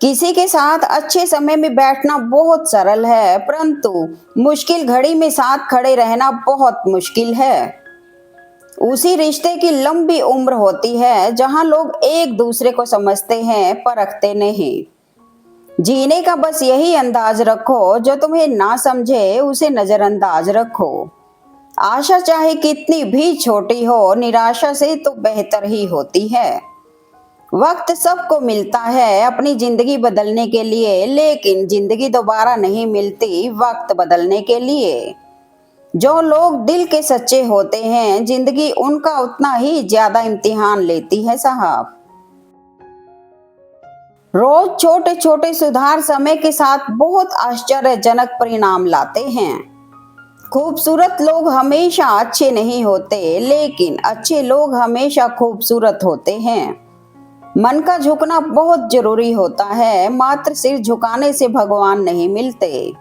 किसी के साथ अच्छे समय में बैठना बहुत सरल है, परंतु मुश्किल घड़ी में साथ खड़े रहना बहुत मुश्किल है। उसी रिश्ते की लंबी उम्र होती है जहां लोग एक दूसरे को समझते हैं, परखते नहीं। जीने का बस यही अंदाज रखो, जो तुम्हें ना समझे उसे नजरअंदाज रखो। आशा चाहे कितनी भी छोटी हो, निराशा से तो बेहतर ही होती है। वक्त सबको मिलता है अपनी जिंदगी बदलने के लिए, लेकिन जिंदगी दोबारा नहीं मिलती वक्त बदलने के लिए। जो लोग दिल के सच्चे होते हैं, जिंदगी उनका उतना ही ज्यादा इम्तिहान लेती है साहब। रोज छोटे छोटे सुधार समय के साथ बहुत आश्चर्यजनक परिणाम लाते हैं। खूबसूरत लोग हमेशा अच्छे नहीं होते, लेकिन अच्छे लोग हमेशा खूबसूरत होते हैं। मन का झुकना बहुत जरूरी होता है, मात्र सिर झुकाने से भगवान नहीं मिलते।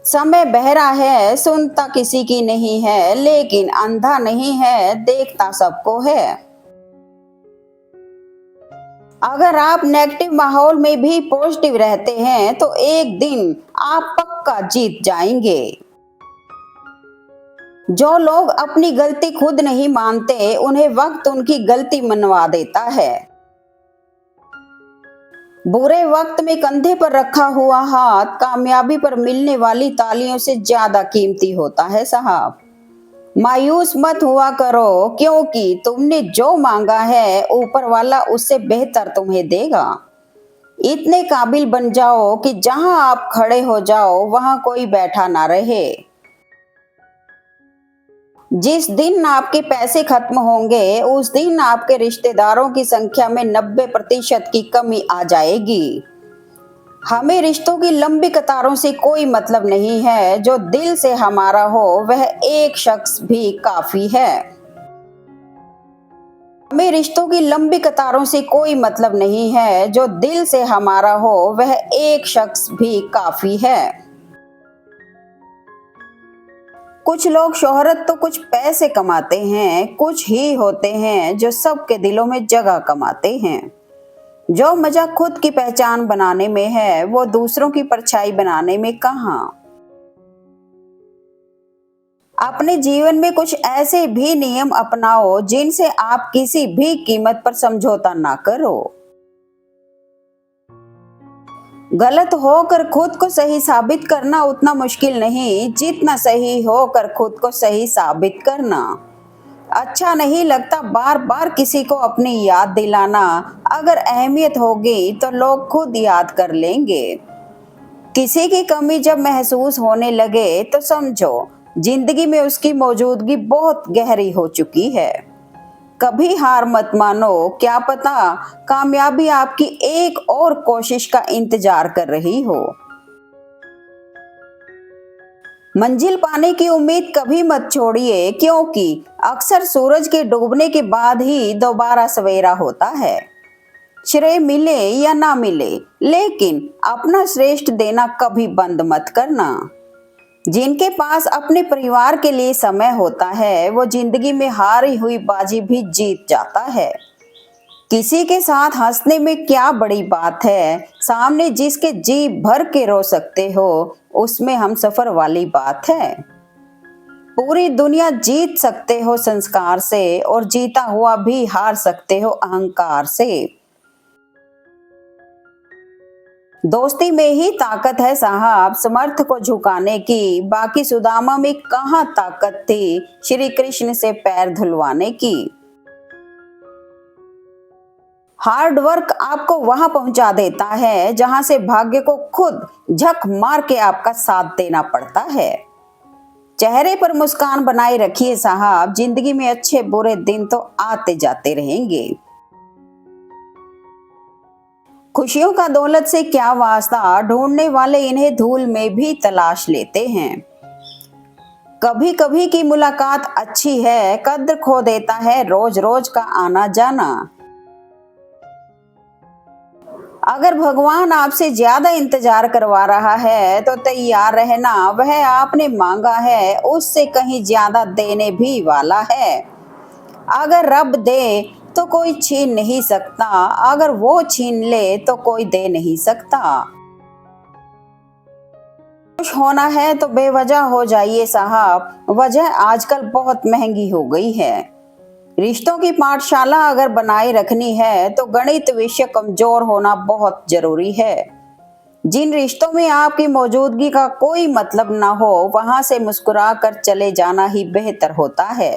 समय बहरा है, सुनता किसी की नहीं है, लेकिन अंधा नहीं है, देखता सबको है। अगर आप नेगेटिव माहौल में भी पॉजिटिव रहते हैं तो एक दिन आप पक्का जीत जाएंगे। जो लोग अपनी गलती खुद नहीं मानते, उन्हें वक्त उनकी गलती मनवा देता है। बुरे वक्त में कंधे पर रखा हुआ हाथ कामयाबी पर मिलने वाली तालियों से ज्यादा कीमती होता है साहब। मायूस मत हुआ करो, क्योंकि तुमने जो मांगा है ऊपर वाला उससे बेहतर तुम्हें देगा। इतने काबिल बन जाओ कि जहां आप खड़े हो जाओ वहां कोई बैठा ना रहे। जिस दिन आपके पैसे खत्म होंगे, उस दिन आपके रिश्तेदारों की संख्या में 90% की कमी आ जाएगी। हमें रिश्तों की लंबी कतारों से कोई मतलब नहीं है, जो दिल से हमारा हो वह एक शख्स भी काफी है। हमें रिश्तों की लंबी कतारों से कोई मतलब नहीं है, जो दिल से हमारा हो वह एक शख्स भी काफी है। कुछ लोग शोहरत तो कुछ पैसे कमाते हैं, कुछ ही होते हैं जो सबके दिलों में जगह कमाते हैं। जो मजा खुद की पहचान बनाने में है, वो दूसरों की परछाई बनाने में कहाँ। अपने जीवन में कुछ ऐसे भी नियम अपनाओ जिनसे आप किसी भी कीमत पर समझौता ना करो। गलत होकर खुद को सही साबित करना उतना मुश्किल नहीं जितना सही होकर खुद को सही साबित करना। अच्छा नहीं लगता बार बार किसी को अपनी याद दिलाना। अगर अहमियत होगी तो लोग खुद याद कर लेंगे। किसी की कमी जब महसूस होने लगे तो समझो जिंदगी में उसकी मौजूदगी बहुत गहरी हो चुकी है। कभी हार मत मानो, क्या पता कामयाबी आपकी एक और कोशिश का इंतजार कर रही हो। मंजिल पाने की उम्मीद कभी मत छोड़िए, क्योंकि अक्सर सूरज के डूबने के बाद ही दोबारा सवेरा होता है। श्रेय मिले या ना मिले, लेकिन अपना श्रेष्ठ देना कभी बंद मत करना। जिनके पास अपने परिवार के लिए समय होता है, वो जिंदगी में हारी हुई बाजी भी जीत जाता है। किसी के साथ हंसने में क्या बड़ी बात है, सामने जिसके जी भर के रो सकते हो उसमें हम सफर वाली बात है। पूरी दुनिया जीत सकते हो संस्कार से, और जीता हुआ भी हार सकते हो अहंकार से। दोस्ती में ही ताकत है साहब समर्थ को झुकाने की, बाकी सुदामा में कहाँ ताकत थी श्री कृष्ण से पैर धुलवाने की। हार्ड वर्क आपको वहां पहुंचा देता है जहां से भाग्य को खुद झक मार के आपका साथ देना पड़ता है। चेहरे पर मुस्कान बनाए रखिए साहब, जिंदगी में अच्छे बुरे दिन तो आते जाते रहेंगे। खुशियों का दौलत से क्या वास्ता, ढूंढने वाले इन्हें धूल में भी तलाश लेते हैं। कभी कभी की मुलाकात अच्छी है, कद्र खो देता है रोज रोज का आना जाना। अगर भगवान आपसे ज्यादा इंतजार करवा रहा है तो तैयार रहना, वह आपने मांगा है उससे कहीं ज्यादा देने भी वाला है। अगर रब दे तो कोई छीन नहीं सकता, अगर वो छीन ले तो कोई दे नहीं सकता। खुश होना है तो बेवजह हो जाइए साहब, वजह आजकल बहुत महंगी हो गई है। रिश्तों की पाठशाला अगर बनाए रखनी है तो गणित विषय कमजोर होना बहुत जरूरी है। जिन रिश्तों में आपकी मौजूदगी का कोई मतलब ना हो, वहां से मुस्कुरा कर चले जाना ही बेहतर होता है।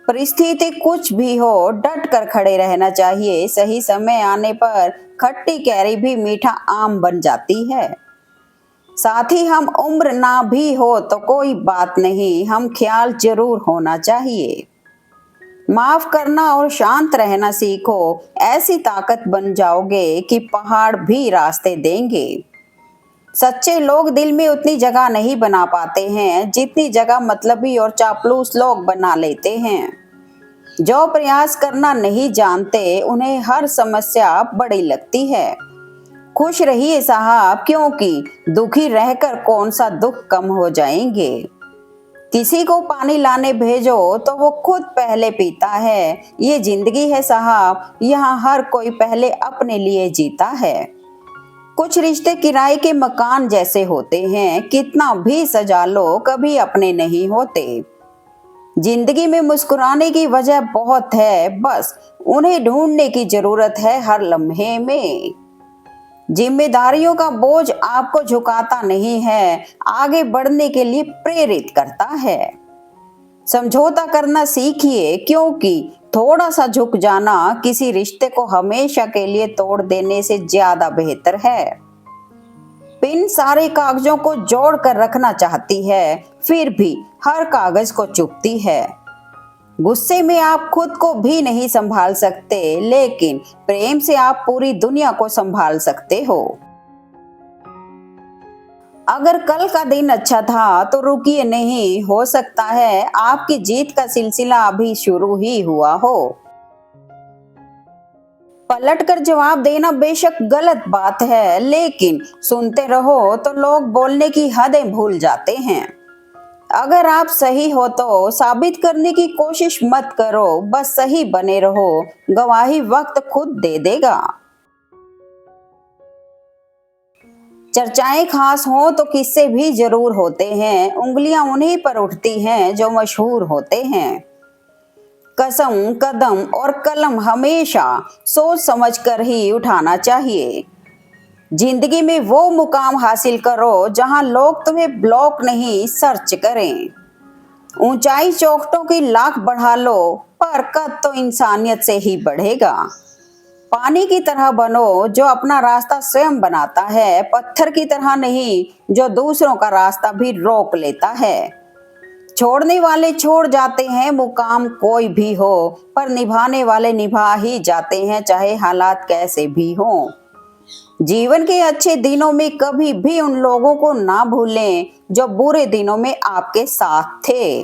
परिस्थिति कुछ भी हो, डट कर खड़े रहना चाहिए। सही समय आने पर खट्टी कैरी भी मीठा आम बन जाती है। साथ ही हम उम्र ना भी हो तो कोई बात नहीं, हम ख्याल जरूर होना चाहिए। माफ करना और शांत रहना सीखो, ऐसी ताकत बन जाओगे कि पहाड़ भी रास्ते देंगे। सच्चे लोग दिल में उतनी जगह नहीं बना पाते हैं जितनी जगह मतलबी और चापलूस लोग बना लेते हैं। जो प्रयास करना नहीं जानते उन्हें हर समस्या बड़ी लगती है। खुश रहिए साहब, क्योंकि दुखी रहकर कौन सा दुख कम हो जाएंगे। किसी को पानी लाने भेजो तो वो खुद पहले पीता है। ये जिंदगी है साहब, यहाँ हर कोई पहले अपने लिए जीता है। कुछ रिश्ते किराए के मकान जैसे होते हैं, कितना भी सजा लो कभी अपने नहीं होते। जिंदगी में मुस्कुराने की वजह बहुत है, बस उन्हें ढूंढने की जरूरत है हर लम्हे में। जिम्मेदारियों का बोझ आपको झुकाता नहीं है, आगे बढ़ने के लिए प्रेरित करता है। समझौता करना सीखिए, क्योंकि थोड़ा सा झुक जाना किसी रिश्ते को हमेशा के लिए तोड़ देने से ज्यादा बेहतर है। पिन सारे कागजों को जोड़ कर रखना चाहती है, फिर भी हर कागज को चुभती है। गुस्से में आप खुद को भी नहीं संभाल सकते, लेकिन प्रेम से आप पूरी दुनिया को संभाल सकते हो। अगर कल का दिन अच्छा था तो रुकिए नहीं, हो सकता है आपकी जीत का सिलसिला अभी शुरू ही हुआ हो। पलटकर जवाब देना बेशक गलत बात है, लेकिन सुनते रहो तो लोग बोलने की हदें भूल जाते हैं। अगर आप सही हो तो साबित करने की कोशिश मत करो, बस सही बने रहो, गवाही वक्त खुद दे देगा। चर्चाएं खास हो तो किस्से भी जरूर होते हैं, उंगलियां उन्हीं पर उठती हैं जो मशहूर होते हैं। कसम, कदम और कलम हमेशा सोच समझ कर ही उठाना चाहिए। जिंदगी में वो मुकाम हासिल करो जहां लोग तुम्हें ब्लॉक नहीं सर्च करें। ऊंचाई चौखटों की लाख बढ़ा लो, पर कद तो इंसानियत से ही बढ़ेगा। पानी की तरह बनो जो अपना रास्ता स्वयं बनाता है, पत्थर की तरह नहीं जो दूसरों का रास्ता भी रोक लेता है। छोड़ने वाले छोड़ जाते हैं मुकाम कोई भी हो, पर निभाने वाले निभा ही जाते हैं चाहे हालात कैसे भी हों। जीवन के अच्छे दिनों में कभी भी उन लोगों को ना भूलें जो बुरे दिनों में आपके साथ थे।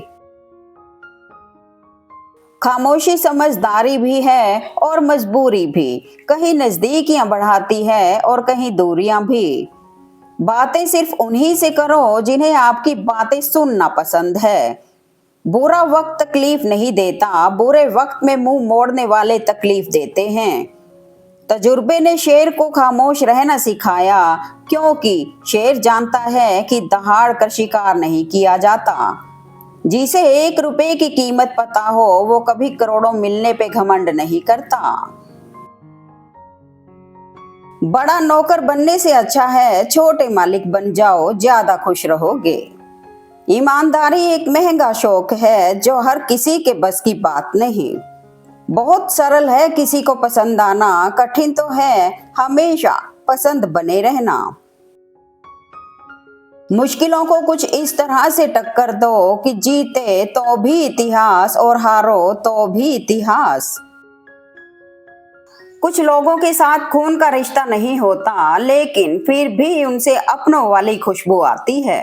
खामोशी समझदारी भी है और मजबूरी भी, कहीं नजदीकियां बढ़ाती है और कहीं दूरियां भी। बातें सिर्फ उन्हीं से करो जिन्हें आपकी बातें सुनना पसंद है। बुरा वक्त तकलीफ नहीं देता, बुरे वक्त में मुंह मोड़ने वाले तकलीफ देते हैं। तजुर्बे ने शेर को खामोश रहना सिखाया, क्योंकि शेर जानता है कि दहाड़ कर शिकार नहीं किया जाता। जिसे 1 रुपए की कीमत पता हो वो कभी करोड़ों मिलने पे घमंड नहीं करता। बड़ा नौकर बनने से अच्छा है छोटे मालिक बन जाओ, ज्यादा खुश रहोगे। ईमानदारी एक महंगा शौक है जो हर किसी के बस की बात नहीं। बहुत सरल है किसी को पसंद आना, कठिन तो है हमेशा पसंद बने रहना। मुश्किलों को कुछ इस तरह से टक्कर दो कि जीते तो भी इतिहास और हारो तो भी इतिहास। कुछ लोगों के साथ खून का रिश्ता नहीं होता, लेकिन फिर भी उनसे अपनों वाली खुशबू आती है।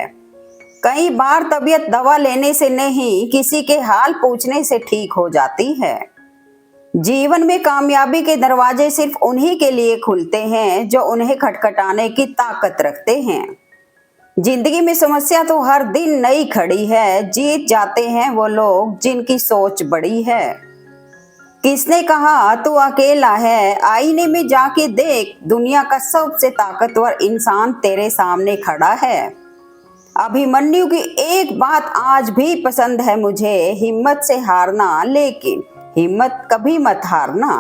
कई बार तबीयत दवा लेने से नहीं, किसी के हाल पूछने से ठीक हो जाती है। जीवन में कामयाबी के दरवाजे सिर्फ उन्हीं के लिए खुलते हैं जो उन्हें खटखटाने की ताकत रखते हैं। जिंदगी में समस्या तो हर दिन नई खड़ी है, जीत जाते हैं वो लोग जिनकी सोच बड़ी है। किसने कहा तू अकेला है, आईने में जाके देख, दुनिया का सबसे ताकतवर इंसान तेरे सामने खड़ा है। अभिमन्यु की एक बात आज भी पसंद है मुझे, हिम्मत से हारना, लेकिन हिम्मत कभी मत हारना।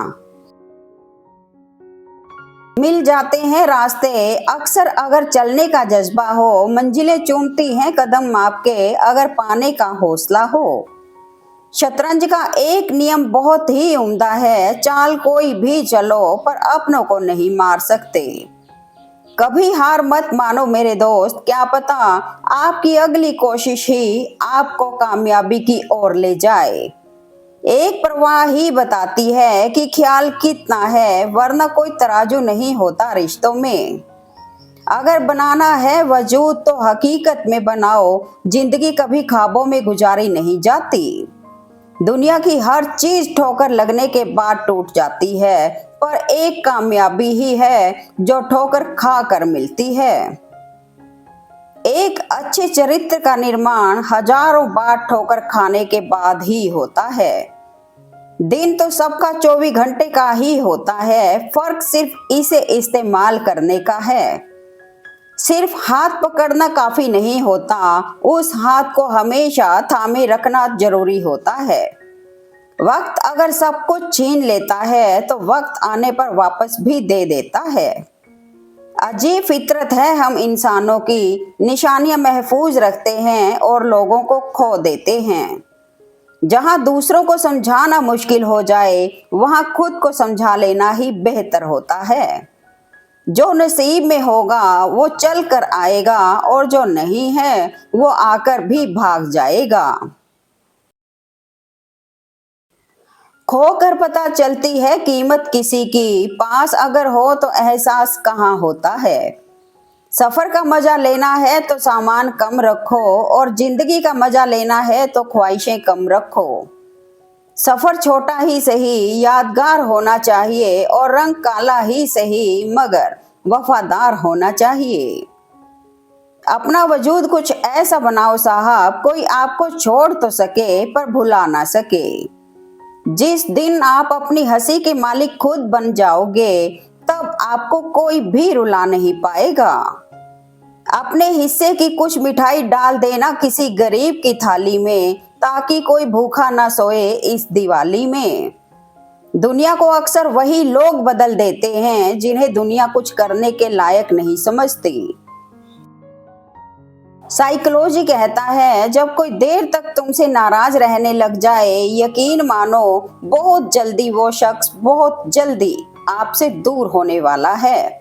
मिल जाते हैं रास्ते अक्सर अगर चलने का जज्बा हो, मंजिलें चूमती हैं कदम आपके अगर पाने का हौसला हो। शतरंज का एक नियम बहुत ही उम्दा है, चाल कोई भी चलो पर अपनों को नहीं मार सकते। कभी हार मत मानो मेरे दोस्त, क्या पता आपकी अगली कोशिश ही आपको कामयाबी की ओर ले जाए। एक प्रवाह ही बताती है कि ख्याल कितना है, वरना कोई तराजू नहीं होता रिश्तों में। अगर बनाना है वजूद तो हकीकत में बनाओ, जिंदगी कभी ख्वाबों में गुजारी नहीं जाती। दुनिया की हर चीज ठोकर लगने के बाद टूट जाती है, पर एक कामयाबी ही है जो ठोकर खा कर मिलती है। एक अच्छे चरित्र का निर्माण हजारों बार ठोकर खाने के बाद ही होता है। दिन तो सबका 24 घंटे का ही होता है, फर्क सिर्फ इसे इस्तेमाल करने का है। सिर्फ हाथ पकड़ना काफी नहीं होता, उस हाथ को हमेशा थामे रखना जरूरी होता है। वक्त अगर सब कुछ छीन लेता है तो वक्त आने पर वापस भी दे देता है। अजीब फितरत है हम इंसानों की, निशानियां महफूज रखते हैं और लोगों को खो देते हैं। जहां दूसरों को समझाना मुश्किल हो जाए, वहां खुद को समझा लेना ही बेहतर होता है। जो नसीब में होगा वो चल कर आएगा, और जो नहीं है वो आकर भी भाग जाएगा। खोकर पता चलती है कीमत किसी की, पास अगर हो तो एहसास कहाँ होता है। सफर का मजा लेना है तो सामान कम रखो, और जिंदगी का मजा लेना है तो ख्वाहिशें कम रखो। सफर छोटा ही सही यादगार होना चाहिए, और रंग काला ही सही मगर वफादार होना चाहिए। अपना वजूद कुछ ऐसा बनाओ साहब, कोई आपको छोड़ तो सके पर भुला ना सके। जिस दिन आप अपनी हंसी के मालिक खुद बन जाओगे, तब आपको कोई भी रुला नहीं पाएगा। अपने हिस्से की कुछ मिठाई डाल देना किसी गरीब की थाली में, ताकि कोई भूखा ना सोए इस दिवाली में। दुनिया को अक्सर वही लोग बदल देते हैं जिन्हें दुनिया कुछ करने के लायक नहीं समझती। साइकोलॉजी कहता है जब कोई देर तक तुमसे नाराज रहने लग जाए, यकीन मानो बहुत जल्दी वो शख्स बहुत जल्दी आपसे दूर होने वाला है।